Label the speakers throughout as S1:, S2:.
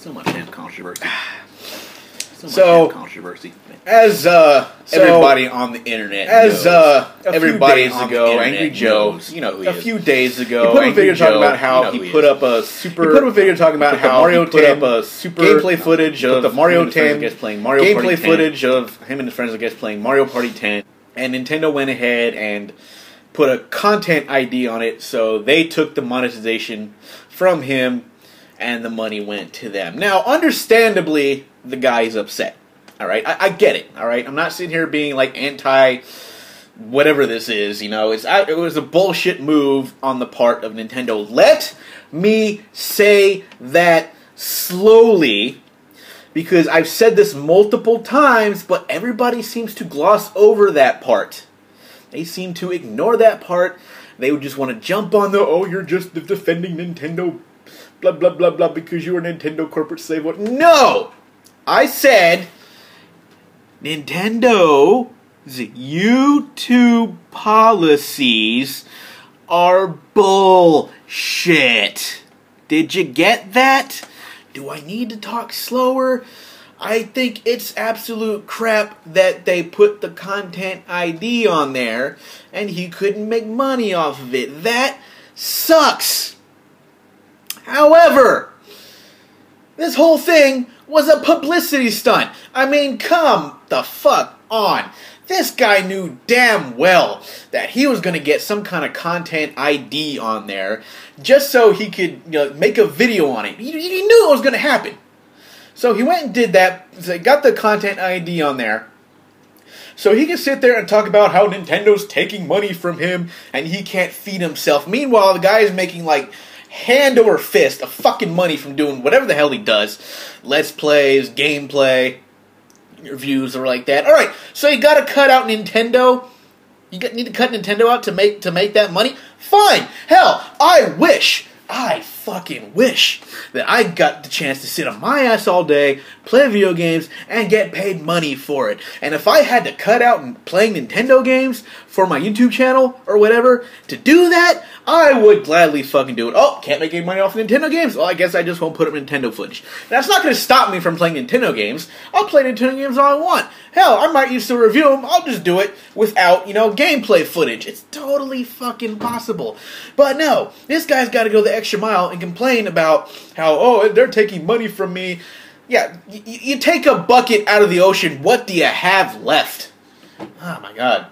S1: So much damn controversy.
S2: So
S1: damn controversy.
S2: As everybody on the internet knows, everybody on the internet
S1: Angry Joe, you know who he is.
S2: A few days ago,
S1: he put up a video talking
S2: about how he put up a super. He put up a video talking about how Mario put up a super gameplay footage of the Mario 10 playing Mario gameplay footage of him and his friends, I guess, playing Mario Party 10, and Nintendo went ahead and put a content ID on it, so they took the monetization from him, and the money went to them. Now, understandably, the guy is upset. All right, I get it. All right, I'm not sitting here being like anti whatever this is. You know, it was a bullshit move on the part of Nintendo. Let me say that slowly, because I've said this multiple times, but everybody seems to gloss over that part. They seem to ignore that part. They would just want to jump on the, oh, you're just defending Nintendo, blah, blah, blah, blah, because you're a Nintendo corporate slave. No! I said Nintendo's YouTube policies are bullshit. Did you get that? Do I need to talk slower? I think it's absolute crap that they put the content ID on there and he couldn't make money off of it. That sucks. However, this whole thing was a publicity stunt. I mean, come the fuck on. This guy knew damn well that he was going to get some kind of content ID on there just so he could, you know, make a video on it. He knew it was going to happen. So he went and did that, so got the content ID on there, so he can sit there and talk about how Nintendo's taking money from him and he can't feed himself. Meanwhile, the guy is making like hand over fist of fucking money from doing whatever the hell he does. Let's plays, gameplay, reviews, or like that. Alright, so you gotta cut out Nintendo. Need to cut Nintendo out to make that money? Fine. Hell, I fucking wish that I got the chance to sit on my ass all day, play video games, and get paid money for it. And if I had to cut out playing Nintendo games for my YouTube channel or whatever to do that, I would gladly fucking do it. Oh, can't make any money off Nintendo games? Well, I guess I just won't put up Nintendo footage. That's not going to stop me from playing Nintendo games. I'll play Nintendo games all I want. Hell, I might used to review them. I'll just do it without, you know, gameplay footage. It's totally fucking possible. But no, this guy's got to go the extra mile and complain about how, oh, they're taking money from me. Yeah, you take a bucket out of the ocean, what do you have left? Oh my god.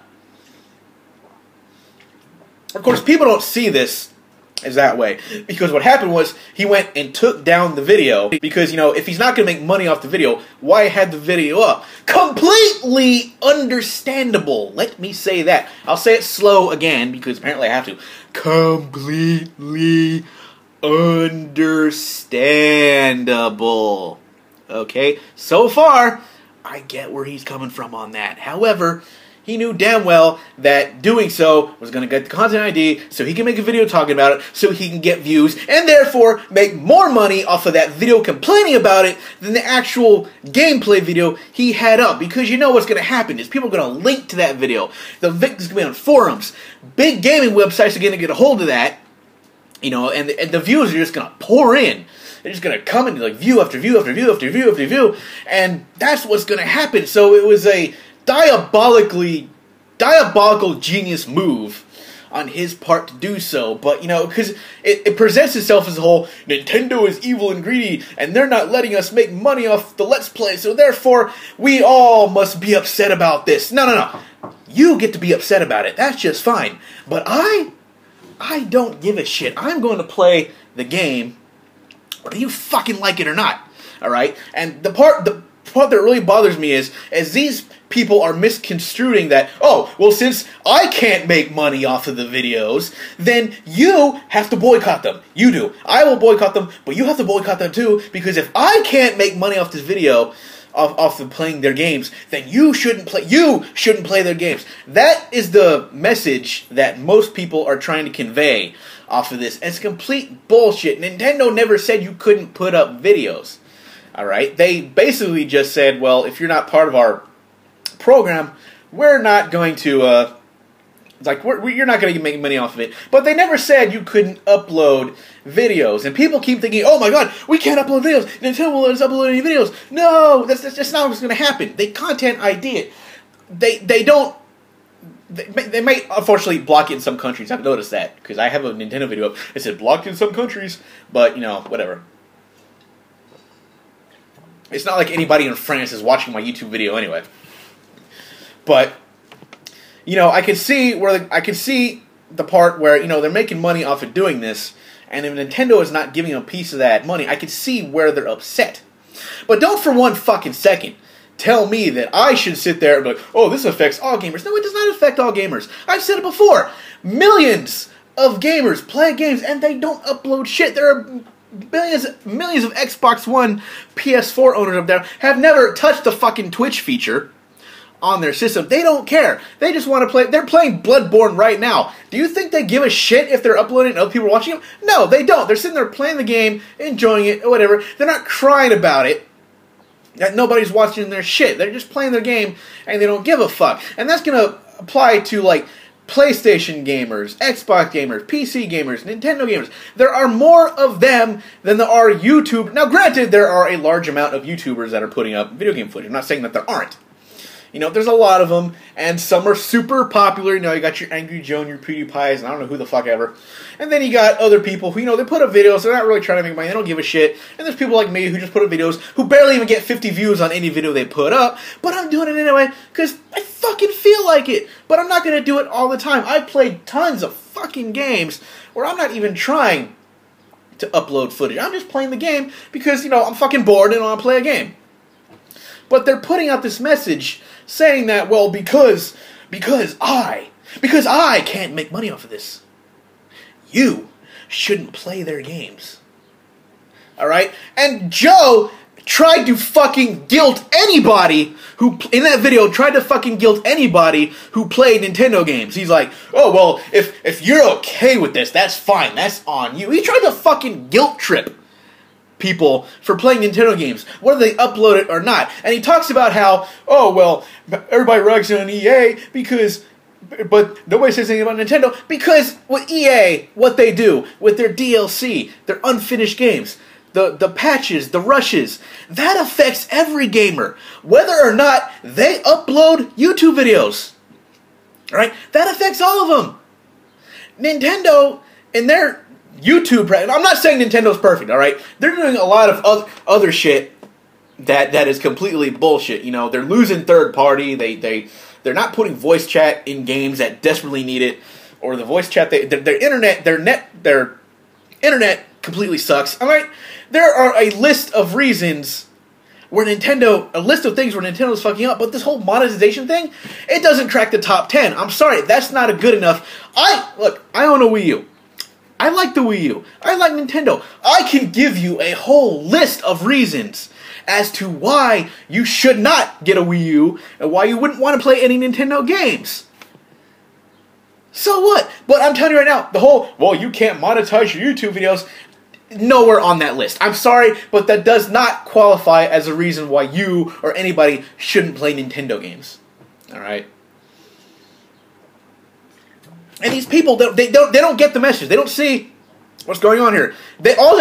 S2: Of course, people don't see this as that way, because what happened was he went and took down the video, because, you know, if he's not going to make money off the video, why had the video up? Completely understandable. Let me say that. I'll say it slow again, because apparently I have to. Completely understandable. Okay? So far, I get where he's coming from on that. However, he knew damn well that doing so was going to get the content ID so he can make a video talking about it, so he can get views, and therefore make more money off of that video complaining about it than the actual gameplay video he had up. Because you know what's going to happen is people are going to link to that video. The victims going to be on forums. Big gaming websites are going to get a hold of that, you know, and the views are just going to pour in. They're just going to come into like view after view after view after view after view, and that's what's going to happen. So it was a diabolical genius move on his part to do so, but, you know, because it presents itself as a whole, Nintendo is evil and greedy, and they're not letting us make money off the Let's Play, so therefore, we all must be upset about this. No. You get to be upset about it. That's just fine. But I don't give a shit. I'm going to play the game, whether you fucking like it or not. Alright? And the part that really bothers me is these people are misconstruing that, oh, well, since I can't make money off of the videos, then you have to boycott them. You do. I will boycott them, but you have to boycott them too, because if I can't make money off this video, off of playing their games, then you shouldn't play their games. That is the message that most people are trying to convey off of this. And it's complete bullshit. Nintendo never said you couldn't put up videos. Alright? They basically just said, well, if you're not part of our program, we're not going to It's like, you're not going to make money off of it. But they never said you couldn't upload videos. And people keep thinking, oh my god, we can't upload videos. Nintendo will let us upload any videos. No, that's not what's going to happen. They content ID it. They don't... They may, unfortunately, block it in some countries. I've noticed that, because I have a Nintendo video up. It said, blocked in some countries. But, you know, whatever. It's not like anybody in France is watching my YouTube video anyway. But... you know, I can see the part where, you know, they're making money off of doing this, and if Nintendo is not giving them a piece of that money, I can see where they're upset. But don't for one fucking second tell me that I should sit there and be like, oh, this affects all gamers. No, it does not affect all gamers. I've said it before. Millions of gamers play games and they don't upload shit. There are millions of Xbox One, PS4 owners up there have never touched the fucking Twitch feature on their system. They don't care. They just want to play. They're playing Bloodborne right now. Do you think they give a shit if they're uploading and other people are watching them? No, they don't. They're sitting there playing the game, enjoying it, or whatever. They're not crying about it that nobody's watching their shit. They're just playing their game and they don't give a fuck. And that's going to apply to, like, PlayStation gamers, Xbox gamers, PC gamers, Nintendo gamers. There are more of them than there are YouTube. Now, granted, there are a large amount of YouTubers that are putting up video game footage. I'm not saying that there aren't. You know, there's a lot of them, and some are super popular. You know, you got your Angry Joe and your PewDiePies, and I don't know who the fuck ever. And then you got other people who, you know, they put up videos, they're not really trying to make money, they don't give a shit. And there's people like me who just put up videos who barely even get 50 views on any video they put up, but I'm doing it anyway because I fucking feel like it. But I'm not going to do it all the time. I've played tons of fucking games where I'm not even trying to upload footage. I'm just playing the game because, you know, I'm fucking bored and I want to play a game. But they're putting out this message saying that, well, because I can't make money off of this, you shouldn't play their games. Alright? And Joe tried to fucking guilt anybody who, in that video, tried to fucking guilt anybody who played Nintendo games. He's like, oh, well, if you're okay with this, that's fine, that's on you. He tried to fucking guilt trip people for playing Nintendo games, whether they upload it or not. And he talks about how, oh, well, everybody rags on EA but nobody says anything about Nintendo because with EA, what they do with their DLC, their unfinished games, the patches, the rushes, that affects every gamer, whether or not they upload YouTube videos. Right? That affects all of them. Nintendo, in their YouTube, I'm not saying Nintendo's perfect, alright? They're doing a lot of other shit that is completely bullshit. You know, they're losing third party, they're not putting voice chat in games that desperately need it, or the voice chat, their internet completely sucks. Alright? There are a list of reasons where a list of things where Nintendo's fucking up, but this whole monetization thing, it doesn't crack the top 10. I'm sorry, that's not a good enough. I own a Wii U. I like the Wii U. I like Nintendo. I can give you a whole list of reasons as to why you should not get a Wii U and why you wouldn't want to play any Nintendo games. So what? But I'm telling you right now, the whole, well, you can't monetize your YouTube videos, nowhere on that list. I'm sorry, but that does not qualify as a reason why you or anybody shouldn't play Nintendo games. Alright? And these people, they don't get the message. They don't see what's going on here. What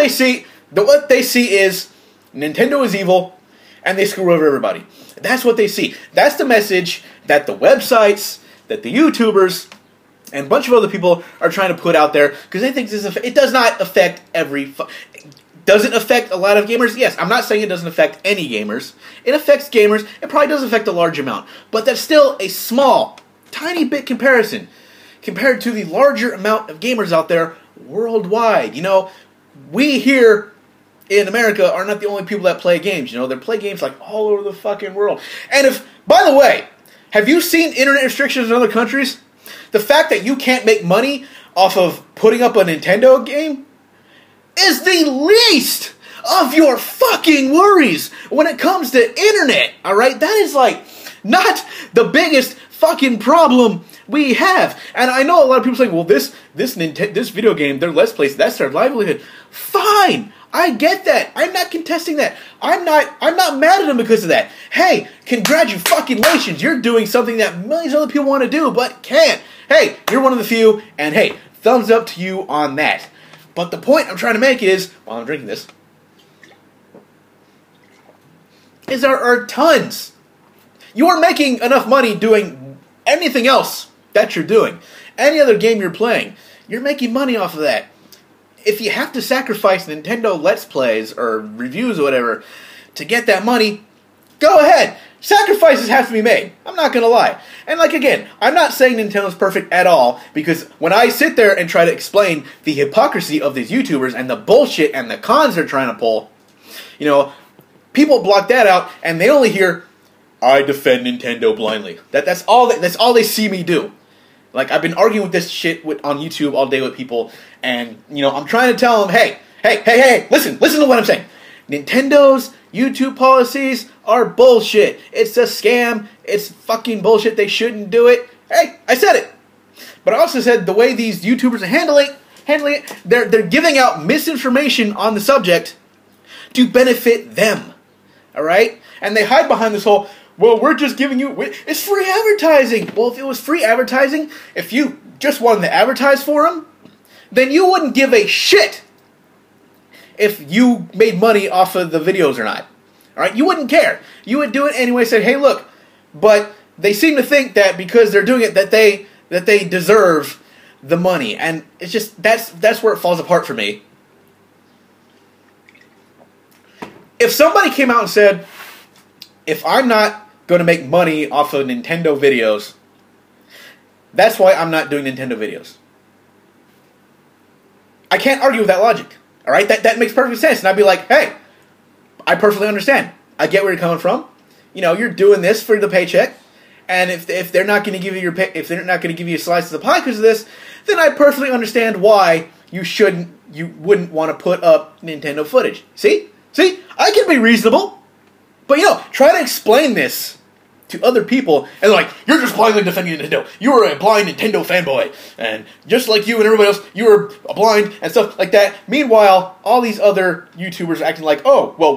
S2: they see is Nintendo is evil, and they screw over everybody. That's what they see. That's the message that the websites, that the YouTubers, and a bunch of other people are trying to put out there because they think it does not affect does it affect a lot of gamers? Yes, I'm not saying it doesn't affect any gamers. It affects gamers. It probably does affect a large amount, but that's still a small, tiny bit comparison compared to the larger amount of gamers out there worldwide. You know, we here in America are not the only people that play games. You know, they play games like all over the fucking world. And by the way, have you seen internet restrictions in other countries? The fact that you can't make money off of putting up a Nintendo game is the least of your fucking worries when it comes to internet, alright? That is like not the biggest fucking problem we have. And I know a lot of people saying, well, this video game, their Let's Plays, that's their livelihood. Fine! I get that. I'm not contesting that. I'm not mad at them because of that. Hey, congratulations, you're doing something that millions of other people want to do, but can't. hey, you're one of the few, and hey, thumbs up to you on that. But the point I'm trying to make is, while I'm drinking this, is there are tons. You are making enough money doing anything else that you're doing. Any other game you're playing, you're making money off of that. If you have to sacrifice Nintendo Let's Plays or reviews or whatever to get that money, go ahead. Sacrifices have to be made. I'm not going to lie. And like again, I'm not saying Nintendo's perfect at all, because when I sit there and try to explain the hypocrisy of these YouTubers and the bullshit and the cons they're trying to pull, you know, people block that out and they only hear, I defend Nintendo blindly. That's all they see me do. Like, I've been arguing with this shit on YouTube all day with people, and, you know, I'm trying to tell them, hey, listen to what I'm saying. Nintendo's YouTube policies are bullshit. It's a scam. It's fucking bullshit. They shouldn't do it. Hey, I said it. But I also said the way these YouTubers are handling it, they're giving out misinformation on the subject to benefit them. Alright? And they hide behind this whole, well, we're just giving you, it's free advertising. Well, if it was free advertising, if you just wanted to advertise for them, then you wouldn't give a shit if you made money off of the videos or not. Alright? You wouldn't care. You would do it anyway, say, hey, look, but they seem to think that because they're doing it that they deserve the money. And it's just, that's where it falls apart for me. If somebody came out and said, if I'm not going to make money off of Nintendo videos, that's why I'm not doing Nintendo videos. I can't argue with that logic. Alright? That makes perfect sense. And I'd be like, hey, I perfectly understand. I get where you're coming from. You know, you're doing this for the paycheck. And if they're not going to give you if they're not going to give you a slice of the pie because of this, then I perfectly understand why you wouldn't want to put up Nintendo footage. See? I can be reasonable. But, you know, try to explain this to other people, and they're like, you're just blindly defending Nintendo. You are a blind Nintendo fanboy. And just like you and everybody else, you are blind and stuff like that. Meanwhile, all these other YouTubers are acting like, oh, well,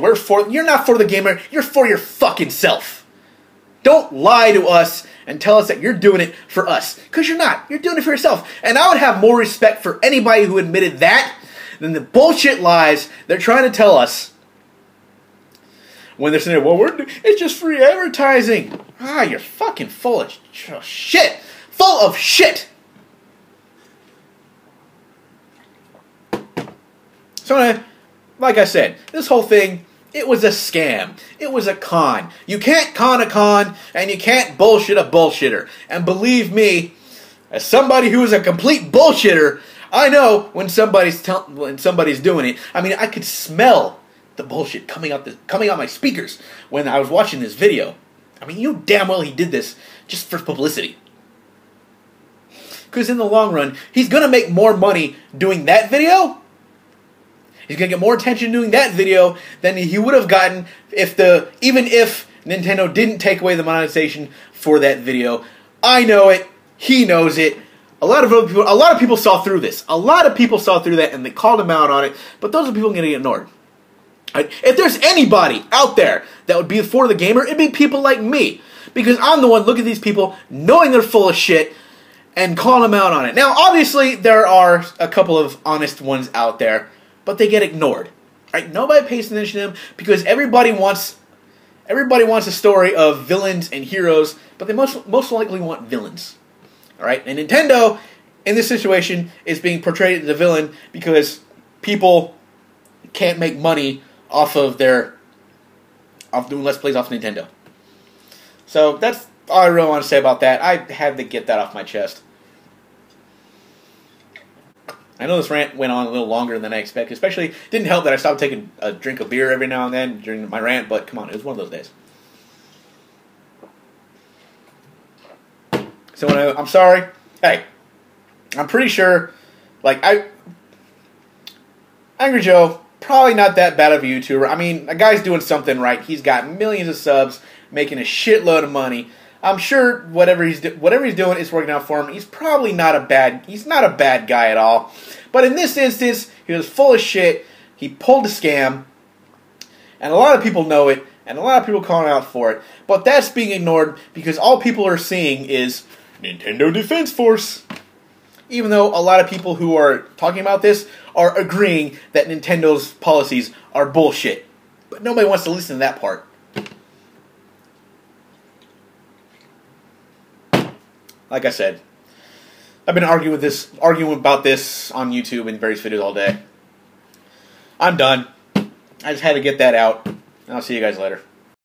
S2: you're not for the gamer, you're for your fucking self. Don't lie to us and tell us that you're doing it for us. Because you're not. You're doing it for yourself. And I would have more respect for anybody who admitted that than the bullshit lies they're trying to tell us when they're saying, well, it's just free advertising. Ah, you're fucking full of shit. Full of shit. So, like I said, this whole thing, it was a scam. It was a con. You can't con a con, and you can't bullshit a bullshitter. And believe me, as somebody who is a complete bullshitter, I know when somebody's doing it. I mean, I could smell the bullshit coming out my speakers when I was watching this video. I mean, you damn well he did this just for publicity. Because in the long run, he's going to make more money doing that video. He's going to get more attention doing that video than he would have gotten even if Nintendo didn't take away the monetization for that video. I know it. He knows it. A lot of people saw through this. A lot of people saw through that and they called him out on it. But those are people going to get ignored. If there's anybody out there that would be for the gamer, it'd be people like me. Because I'm the one looking at these people, knowing they're full of shit, and calling them out on it. Now, obviously, there are a couple of honest ones out there, but they get ignored. Right? Nobody pays attention to them because everybody wants a story of villains and heroes, but they most likely want villains. All right? And Nintendo, in this situation, is being portrayed as a villain because people can't make money off doing Let's Plays off Nintendo. So that's all I really want to say about that. I had to get that off my chest. I know this rant went on a little longer than I expected. Especially, didn't help that I stopped taking a drink of beer every now and then during my rant, but come on, it was one of those days. So I'm sorry. Hey, I'm pretty sure, Angry Joe, probably not that bad of a YouTuber. I mean, a guy's doing something right. He's got millions of subs, making a shitload of money. I'm sure whatever he's doing is working out for him. He's probably not a bad guy at all. But in this instance, he was full of shit. He pulled a scam, and a lot of people know it, and a lot of people calling out for it. But that's being ignored because all people are seeing is Nintendo Defense Force. Even though a lot of people who are talking about this are agreeing that Nintendo's policies are bullshit. But nobody wants to listen to that part. Like I said, I've been arguing about this on YouTube and various videos all day. I'm done. I just had to get that out. I'll see you guys later.